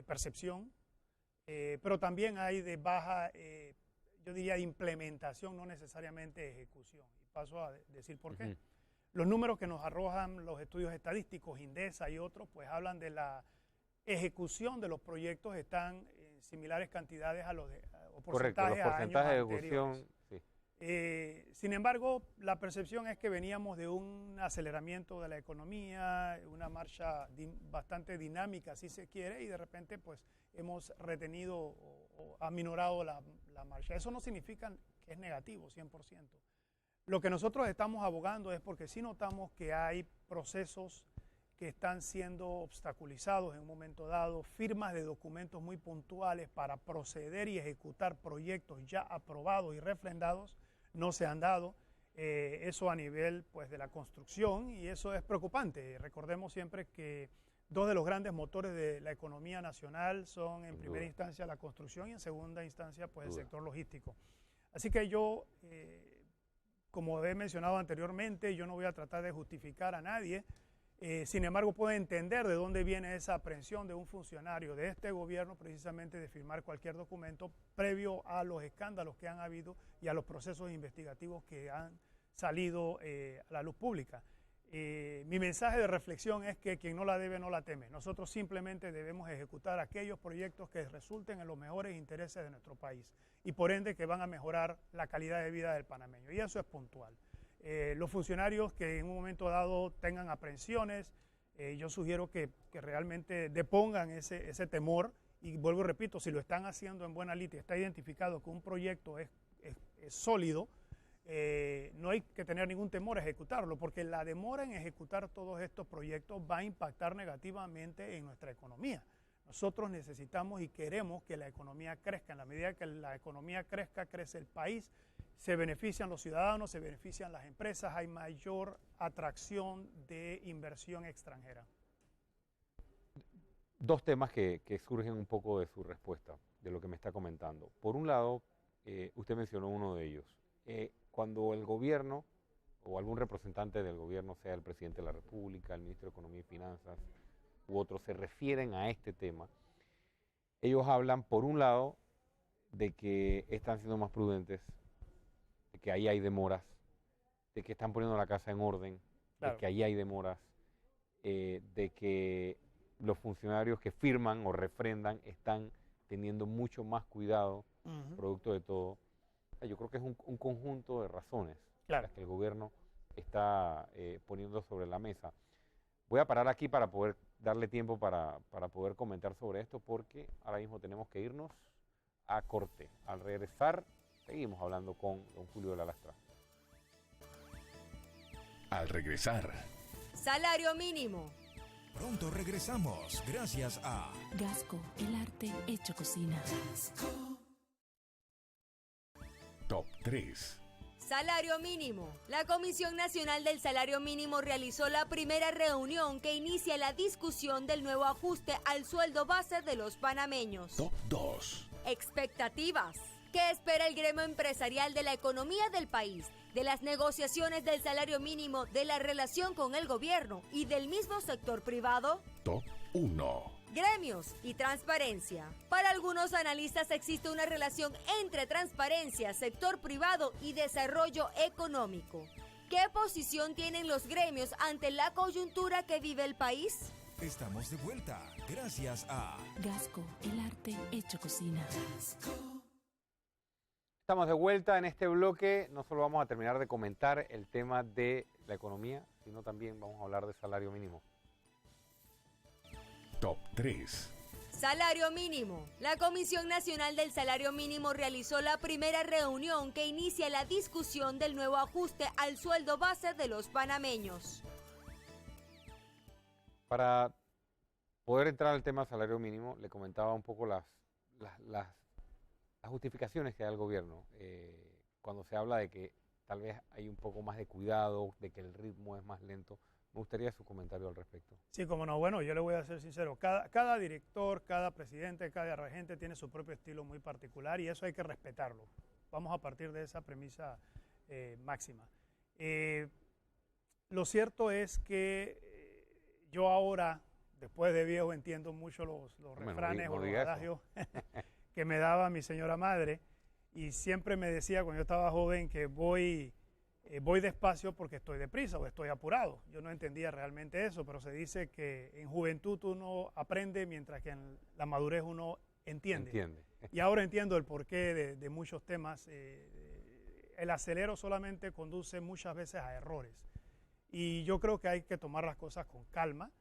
percepción, pero también hay de baja, yo diría, implementación, no necesariamente ejecución. Y paso a decir por qué. Los números que nos arrojan los estudios estadísticos, INDESA y otros, pues hablan de la ejecución de los proyectos, están en similares cantidades a los de, o porcentajes correcto, los porcentajes a años de ejecución, anteriores. sí. Sin embargo, la percepción es que veníamos de un aceleramiento de la economía, una marcha bastante dinámica, si se quiere, y de repente pues hemos retenido o aminorado la marcha. Eso no significa que es negativo, 100%. Lo que nosotros estamos abogando es porque sí notamos que hay procesos que están siendo obstaculizados en un momento dado, firmas de documentos muy puntuales para proceder y ejecutar proyectos ya aprobados y refrendados, no se han dado. Eso a nivel pues, de la construcción, y eso es preocupante. Recordemos siempre que dos de los grandes motores de la economía nacional son en primera instancia la construcción y en segunda instancia pues, el sector logístico. Así que yo, como he mencionado anteriormente, yo no voy a tratar de justificar a nadie. Sin embargo, puedo entender de dónde viene esa aprehensión de un funcionario de este gobierno precisamente de firmar cualquier documento previo a los escándalos que han habido y a los procesos investigativos que han salido a la luz pública. Mi mensaje de reflexión es que quien no la debe no la teme. Nosotros simplemente debemos ejecutar aquellos proyectos que resulten en los mejores intereses de nuestro país y por ende que van a mejorar la calidad de vida del panameño, y eso es puntual. Los funcionarios que en un momento dado tengan aprehensiones, yo sugiero que realmente depongan ese temor, y vuelvo y repito, si lo están haciendo en buena lid y está identificado que un proyecto es sólido, no hay que tener ningún temor a ejecutarlo, porque la demora en ejecutar todos estos proyectos va a impactar negativamente en nuestra economía. Nosotros necesitamos y queremos que la economía crezca. En la medida que la economía crezca, crece el país, se benefician los ciudadanos, se benefician las empresas, hay mayor atracción de inversión extranjera. Dos temas que surgen un poco de su respuesta, de lo que me está comentando. Por un lado, usted mencionó uno de ellos. Cuando el gobierno o algún representante del gobierno, sea el presidente de la República, el ministro de Economía y Finanzas u otros, se refieren a este tema, ellos hablan, por un lado, de que están siendo más prudentes, de que ahí hay demoras, de que están poniendo la casa en orden, claro, de que ahí hay demoras, de que los funcionarios que firman o refrendan están teniendo mucho más cuidado, producto de todo. Yo creo que es un conjunto de razones, claro, las que el gobierno está poniendo sobre la mesa. Voy a parar aquí para poder darle tiempo para poder comentar sobre esto, porque ahora mismo tenemos que irnos a corte. Al regresar, seguimos hablando con don Julio de la Lastra. Al regresar. Salario mínimo. Pronto regresamos, gracias a Gasco, el arte hecho cocina. Top 3. Salario mínimo. La Comisión Nacional del Salario Mínimo realizó la primera reunión que inicia la discusión del nuevo ajuste al sueldo base de los panameños. Top 2. Expectativas. ¿Qué espera el gremio empresarial de la economía del país, de las negociaciones del salario mínimo, de la relación con el gobierno y del mismo sector privado? Top 1. Gremios y transparencia. Para algunos analistas existe una relación entre transparencia, sector privado y desarrollo económico. ¿Qué posición tienen los gremios ante la coyuntura que vive el país? Estamos de vuelta, gracias a Gasco, el arte hecho cocina. Estamos de vuelta en este bloque. No solo vamos a terminar de comentar el tema de la economía, sino también vamos a hablar de salario mínimo. Top 3. Salario mínimo. La Comisión Nacional del Salario Mínimo realizó la primera reunión que inicia la discusión del nuevo ajuste al sueldo base de los panameños. Para poder entrar al tema salario mínimo, le comentaba un poco las justificaciones que da el gobierno cuando se habla de que tal vez hay un poco más de cuidado, de que el ritmo es más lento. Me gustaría su comentario al respecto. Sí, como no. Bueno, yo le voy a ser sincero. Cada director, cada presidente, cada regente tiene su propio estilo muy particular y eso hay que respetarlo. Vamos a partir de esa premisa máxima. Lo cierto es que yo ahora, después de viejo entiendo mucho los Bueno, refranes no o los diga eso. adagios que me daba mi señora madre, y siempre me decía cuando yo estaba joven que voy despacio porque estoy deprisa o estoy apurado. Yo no entendía realmente eso, pero se dice que en juventud uno aprende mientras que en la madurez uno entiende. Y ahora entiendo el porqué de muchos temas. El acelero solamente conduce muchas veces a errores. Y yo creo que hay que tomar las cosas con calma.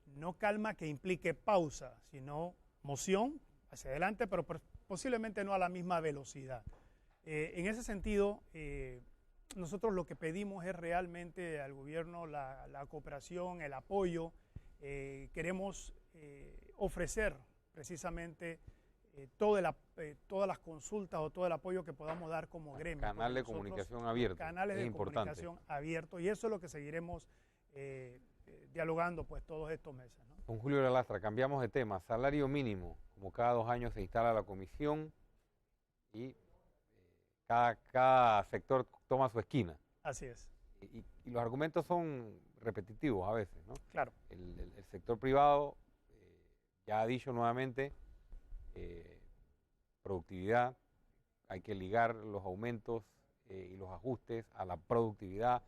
No calma que implique pausa, sino moción hacia adelante, pero posiblemente no a la misma velocidad. En ese sentido, nosotros lo que pedimos es realmente al gobierno la cooperación, el apoyo. Queremos ofrecer precisamente todas las consultas o todo el apoyo que podamos dar como gremio. Canal de comunicación abierto. Canales de comunicación abiertos, y eso es lo que seguiremos dialogando pues todos estos meses, ¿no? Don Julio de la Lastra, cambiamos de tema. Salario mínimo, como cada 2 años se instala la comisión y cada sector toma su esquina. Así es. Y los argumentos son repetitivos a veces, ¿no? Claro. El sector privado ya ha dicho nuevamente productividad, hay que ligar los aumentos y los ajustes a la productividad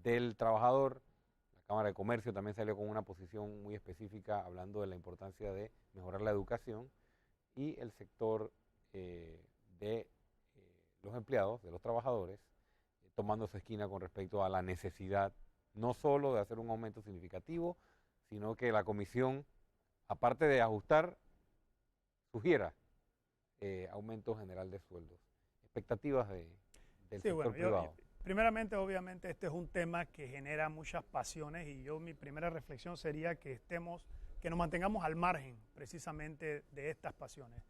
del trabajador. La Cámara de Comercio también salió con una posición muy específica hablando de la importancia de mejorar la educación, y el sector de los empleados, de los trabajadores, tomando su esquina con respecto a la necesidad no solo de hacer un aumento significativo, sino que la comisión, aparte de ajustar, sugiera aumento general de sueldos. Expectativas del sector privado. Primeramente, obviamente, este es un tema que genera muchas pasiones, y mi primera reflexión sería que nos mantengamos al margen precisamente de estas pasiones.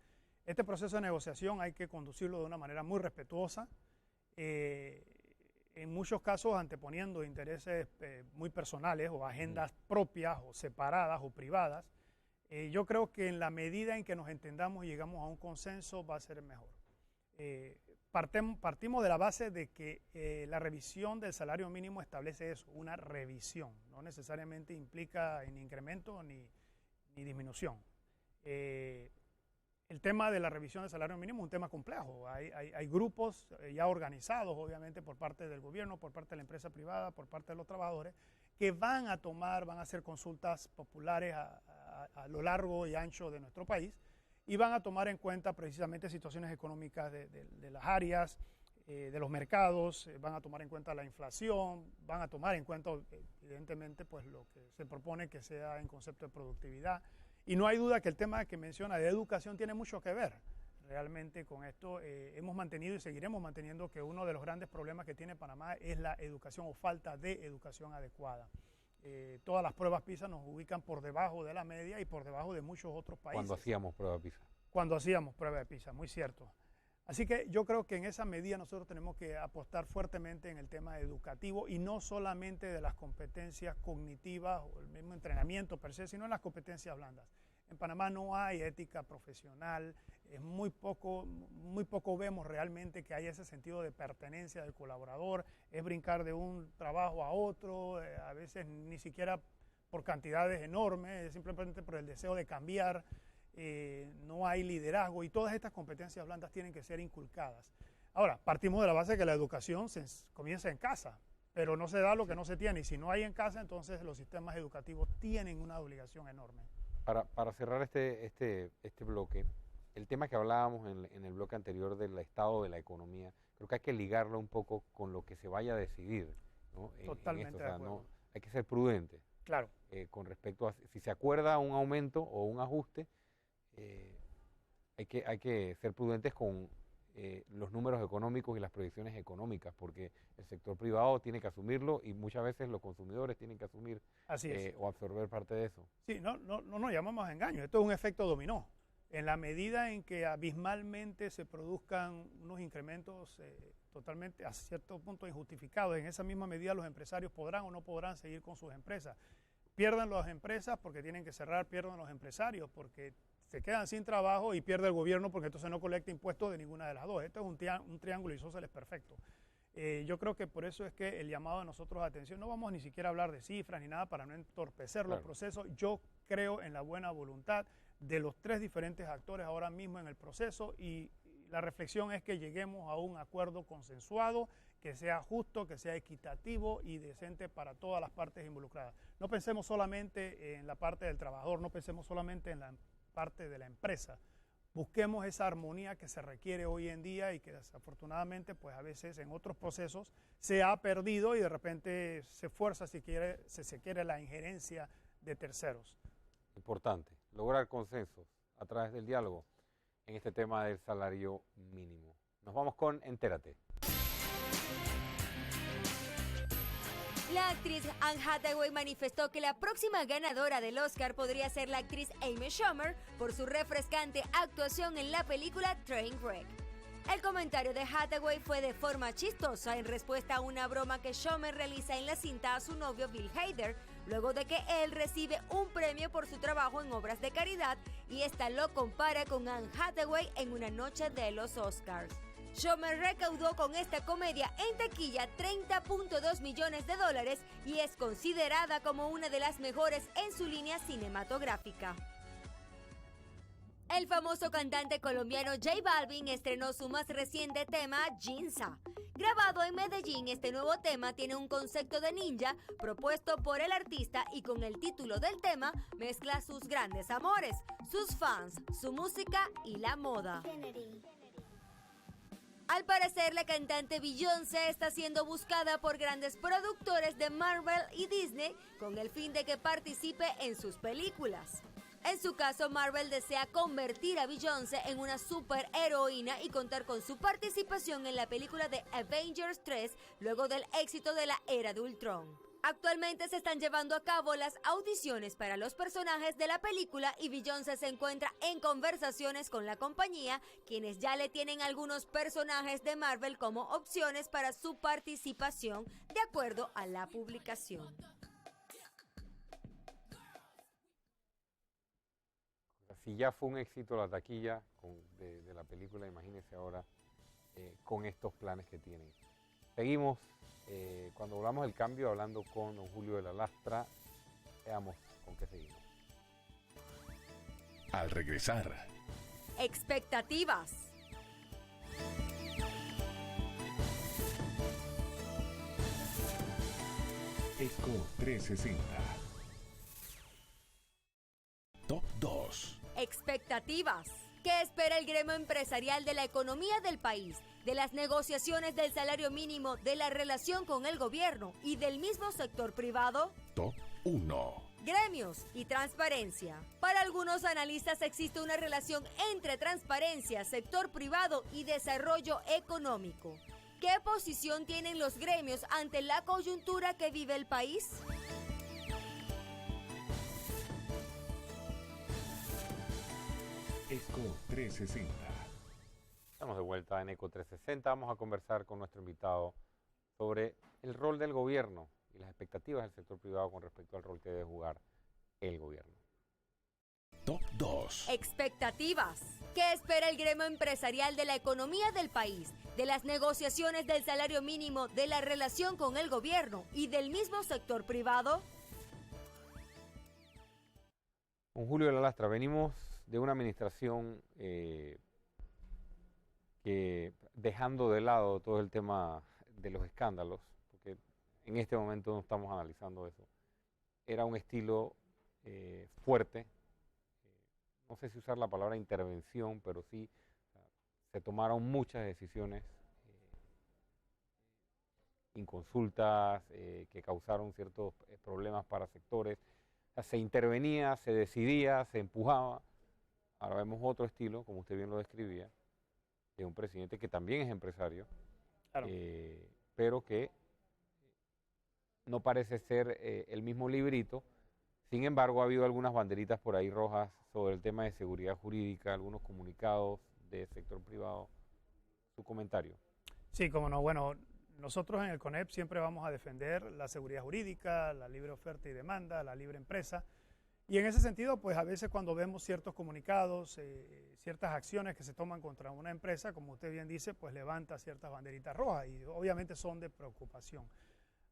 Este proceso de negociación hay que conducirlo de una manera muy respetuosa, en muchos casos anteponiendo intereses muy personales o agendas propias o separadas o privadas. Yo creo que en la medida en que nos entendamos y llegamos a un consenso va a ser mejor. Partimos de la base de que la revisión del salario mínimo establece eso, una revisión, no necesariamente implica ni incremento ni disminución. El tema de la revisión del salario mínimo es un tema complejo. Hay grupos ya organizados, obviamente, por parte del gobierno, por parte de la empresa privada, por parte de los trabajadores, que van a hacer consultas populares a lo largo y ancho de nuestro país, y van a tomar en cuenta precisamente situaciones económicas de las áreas, de los mercados, van a tomar en cuenta la inflación, van a tomar en cuenta, evidentemente, pues lo que se propone que sea en concepto de productividad. Y no hay duda que el tema que menciona de educación tiene mucho que ver realmente con esto. Hemos mantenido y seguiremos manteniendo que uno de los grandes problemas que tiene Panamá es la educación o falta de educación adecuada. Todas las pruebas PISA nos ubican por debajo de la media y por debajo de muchos otros países. Cuando hacíamos prueba PISA. Cuando hacíamos prueba de PISA, muy cierto. Así que yo creo que en esa medida nosotros tenemos que apostar fuertemente en el tema educativo, y no solamente de las competencias cognitivas o el mismo entrenamiento per se, sino en las competencias blandas. En Panamá no hay ética profesional, es muy poco vemos realmente que hay ese sentido de pertenencia del colaborador, es brincar de un trabajo a otro, a veces ni siquiera por cantidades enormes, es simplemente por el deseo de cambiar. No hay liderazgo, y todas estas competencias blandas tienen que ser inculcadas. Ahora, partimos de la base de que la educación comienza en casa, pero no se da lo que no se tiene, y si no hay en casa, entonces los sistemas educativos tienen una obligación enorme. Para cerrar este bloque, el tema que hablábamos en el bloque anterior del estado de la economía, creo que hay que ligarlo un poco con lo que se vaya a decidir, ¿no? Totalmente en esto. O sea, de acuerdo. hay que ser prudente. Claro. Con respecto a si se acuerda un aumento o un ajuste, hay que ser prudentes con los números económicos y las proyecciones económicas, porque el sector privado tiene que asumirlo y muchas veces los consumidores tienen que asumir o absorber parte de eso. Sí, no nos llamamos a engaño, esto es un efecto dominó. En la medida en que abismalmente se produzcan unos incrementos totalmente a cierto punto injustificados, en esa misma medida los empresarios podrán o no podrán seguir con sus empresas. Pierden las empresas porque tienen que cerrar, pierden los empresarios porque se quedan sin trabajo, y pierde el gobierno porque entonces no colecta impuestos de ninguna de las dos. Esto es un triángulo isósceles perfecto. Yo creo que por eso es que el llamado de nosotros a atención, no vamos ni siquiera a hablar de cifras ni nada para no entorpecer los procesos. Yo creo en la buena voluntad de los tres diferentes actores ahora mismo en el proceso y la reflexión es que lleguemos a un acuerdo consensuado, que sea justo, que sea equitativo y decente para todas las partes involucradas. No pensemos solamente en la parte del trabajador, no pensemos solamente en la parte de la empresa. Busquemos esa armonía que se requiere hoy en día y que desafortunadamente pues a veces en otros procesos se ha perdido y de repente se fuerza si se quiere la injerencia de terceros. Importante, lograr consensos a través del diálogo en este tema del salario mínimo. Nos vamos con Entérate. La actriz Anne Hathaway manifestó que la próxima ganadora del Oscar podría ser la actriz Amy Schumer por su refrescante actuación en la película Trainwreck. El comentario de Hathaway fue de forma chistosa en respuesta a una broma que Schumer realiza en la cinta a su novio Bill Hader, luego de que él recibe un premio por su trabajo en obras de caridad y esta lo compara con Anne Hathaway en una noche de los Oscars. Schumer recaudó con esta comedia en taquilla $30.2 millones y es considerada como una de las mejores en su línea cinematográfica. El famoso cantante colombiano J Balvin estrenó su más reciente tema, Ginza. Grabado en Medellín, este nuevo tema tiene un concepto de ninja propuesto por el artista y con el título del tema mezcla sus grandes amores, sus fans, su música y la moda. Al parecer, la cantante Beyoncé está siendo buscada por grandes productores de Marvel y Disney con el fin de que participe en sus películas. En su caso, Marvel desea convertir a Beyoncé en una superheroína y contar con su participación en la película de Avengers 3 luego del éxito de la Era de Ultron. Actualmente se están llevando a cabo las audiciones para los personajes de la película y Beyoncé se encuentra en conversaciones con la compañía, quienes ya le tienen algunos personajes de Marvel como opciones para su participación, de acuerdo a la publicación. Si ya fue un éxito la taquilla de la película, imagínense ahora con estos planes que tienen. Seguimos. Cuando volvamos del cambio, hablando con don Julio de la Lastra, veamos con qué seguimos. Al regresar. Expectativas. Eco 360. Top 2. Expectativas. ¿Qué espera el gremio empresarial de la economía del país, de las negociaciones del salario mínimo, de la relación con el gobierno y del mismo sector privado? Top 1. Gremios y transparencia. Para algunos analistas existe una relación entre transparencia, sector privado y desarrollo económico. ¿Qué posición tienen los gremios ante la coyuntura que vive el país? Eco 360. Estamos de vuelta en Eco 360. Vamos a conversar con nuestro invitado sobre el rol del gobierno y las expectativas del sector privado con respecto al rol que debe jugar el gobierno. Top 2. Expectativas. ¿Qué espera el gremio empresarial de la economía del país, de las negociaciones del salario mínimo, de la relación con el gobierno y del mismo sector privado? Con Julio de la Lastra, venimos de una administración que, dejando de lado todo el tema de los escándalos, porque en este momento no estamos analizando eso, era un estilo fuerte, no sé si usar la palabra intervención, pero sí se tomaron muchas decisiones inconsultas que causaron ciertos problemas para sectores. O sea, se intervenía, se decidía, se empujaba. Ahora vemos otro estilo, como usted bien lo describía, de un presidente que también es empresario, Claro. Pero que no parece ser el mismo librito. Sin embargo, ha habido algunas banderitas por ahí rojas sobre el tema de seguridad jurídica, algunos comunicados del sector privado. Su comentario. Sí, como no. Bueno, nosotros en el CONEP siempre vamos a defender la seguridad jurídica, la libre oferta y demanda, la libre empresa. Y en ese sentido, pues a veces cuando vemos ciertos comunicados, ciertas acciones que se toman contra una empresa, como usted bien dice, pues levanta ciertas banderitas rojas y obviamente son de preocupación.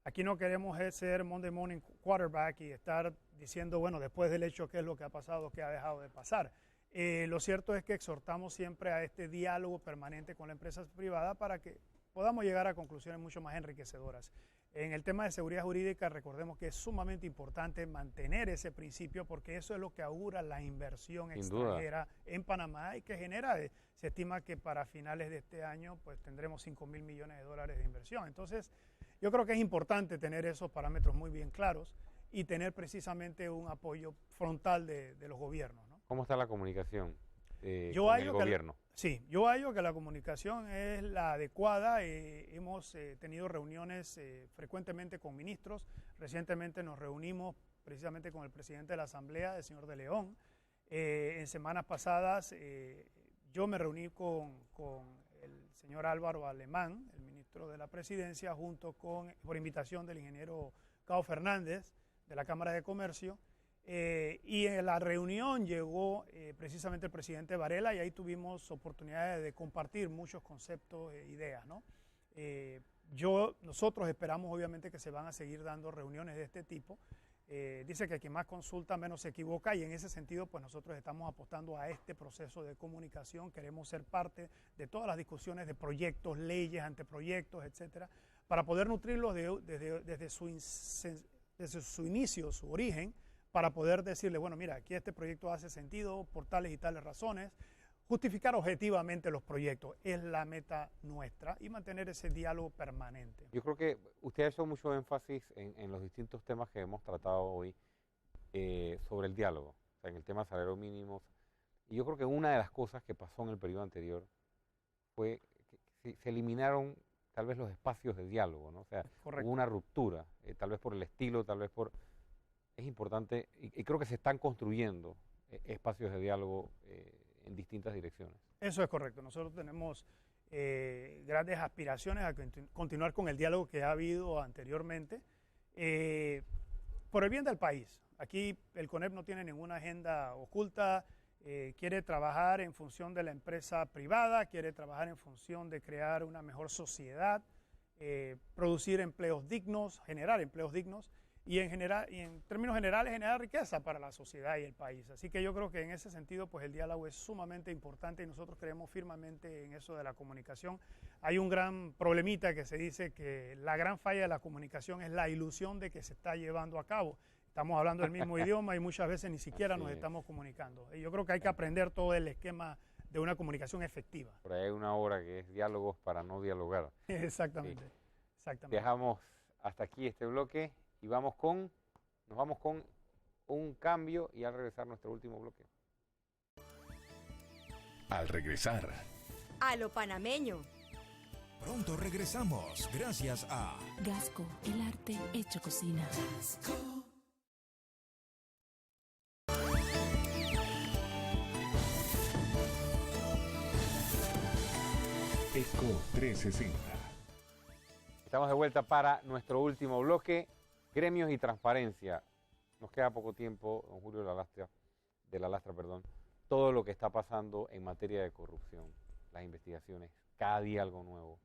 Aquí no queremos ser Monday Morning Quarterback y estar diciendo, bueno, después del hecho, qué es lo que ha pasado, qué ha dejado de pasar. Lo cierto es que exhortamos siempre a este diálogo permanente con la empresa privada para que podamos llegar a conclusiones mucho más enriquecedoras. En el tema de seguridad jurídica, recordemos que es sumamente importante mantener ese principio porque eso es lo que augura la inversión extranjera en Panamá y que genera, se estima que para finales de este año pues tendremos $5.000 millones de inversión. Entonces, yo creo que es importante tener esos parámetros muy bien claros y tener precisamente un apoyo frontal de los gobiernos, ¿no? ¿Cómo está la comunicación con el gobierno? Sí, yo hallo que la comunicación es la adecuada. Hemos tenido reuniones frecuentemente con ministros. Recientemente nos reunimos precisamente con el presidente de la Asamblea, el señor De León. En semanas pasadas yo me reuní con el señor Álvaro Alemán, el ministro de la Presidencia, por invitación del ingeniero Cao Fernández de la Cámara de Comercio. Y en la reunión llegó precisamente el presidente Varela y ahí tuvimos oportunidades de compartir muchos conceptos e ideas, ¿no? Nosotros esperamos obviamente que se van a seguir dando reuniones de este tipo. Dice que quien más consulta menos se equivoca y en ese sentido pues nosotros estamos apostando a este proceso de comunicación. Queremos ser parte de todas las discusiones de proyectos, leyes, anteproyectos, etcétera, para poder nutrirlos desde su inicio, su origen, para poder decirle, bueno, mira, aquí este proyecto hace sentido por tales y tales razones, justificar objetivamente los proyectos es la meta nuestra y mantener ese diálogo permanente. Yo creo que usted ha hecho mucho énfasis en los distintos temas que hemos tratado hoy sobre el diálogo, o sea, en el tema salario mínimo. Y yo creo que una de las cosas que pasó en el periodo anterior fue que se eliminaron tal vez los espacios de diálogo, ¿no? O sea, correcto, hubo una ruptura, tal vez por el estilo, tal vez por... Es importante, y creo que se están construyendo espacios de diálogo en distintas direcciones. Eso es correcto. Nosotros tenemos grandes aspiraciones a continuar con el diálogo que ha habido anteriormente por el bien del país. Aquí el CONEP no tiene ninguna agenda oculta, quiere trabajar en función de la empresa privada, quiere trabajar en función de crear una mejor sociedad, producir empleos dignos, generar empleos dignos, y en términos generales generar riqueza para la sociedad y el país. Así que yo creo que en ese sentido pues el diálogo es sumamente importante y nosotros creemos firmemente en eso de la comunicación. Hay un gran problemita que se dice que la gran falla de la comunicación es la ilusión de que se está llevando a cabo. Estamos hablando el mismo idioma y muchas veces ni siquiera nos estamos comunicando. Y yo creo que hay que aprender todo el esquema de una comunicación efectiva. Por ahí hay una obra que es Diálogos para no dialogar. Exactamente, Sí. exactamente. Dejamos hasta aquí este bloque. Y nos vamos con un cambio y al regresar nuestro último bloque. Al regresar, A lo panameño. Pronto regresamos, gracias a Gasco, el arte hecho cocina. Eco 360. Estamos de vuelta para nuestro último bloque. Gremios y transparencia. Nos queda poco tiempo, don Julio de la Lastra, todo lo que está pasando en materia de corrupción, las investigaciones, cada día algo nuevo,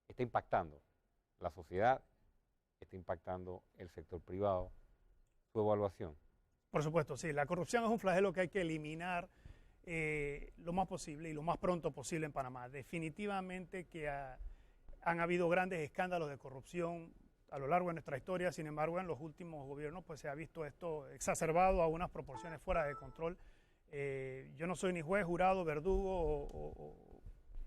está impactando la sociedad, está impactando el sector privado. Su evaluación. Por supuesto, sí. La corrupción es un flagelo que hay que eliminar lo más posible y lo más pronto posible en Panamá. Definitivamente que han habido grandes escándalos de corrupción a lo largo de nuestra historia, sin embargo en los últimos gobiernos pues se ha visto esto exacerbado a unas proporciones fuera de control. Yo no soy ni juez, jurado, verdugo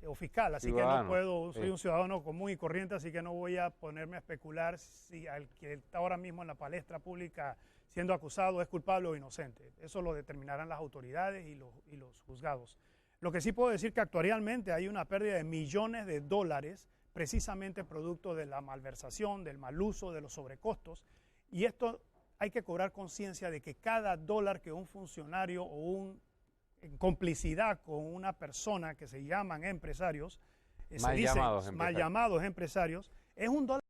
o fiscal, así ciudadano, que no puedo, soy un ciudadano común y corriente, así que no voy a ponerme a especular si al que está ahora mismo en la palestra pública siendo acusado es culpable o inocente. Eso lo determinarán las autoridades y los juzgados. Lo que sí puedo decir que actualmente hay una pérdida de millones de dólares precisamente producto de la malversación, del mal uso, de los sobrecostos. Y esto hay que cobrar conciencia de que cada dólar que un funcionario o en complicidad con una persona que se llaman empresarios, mal llamados empresarios, es un dólar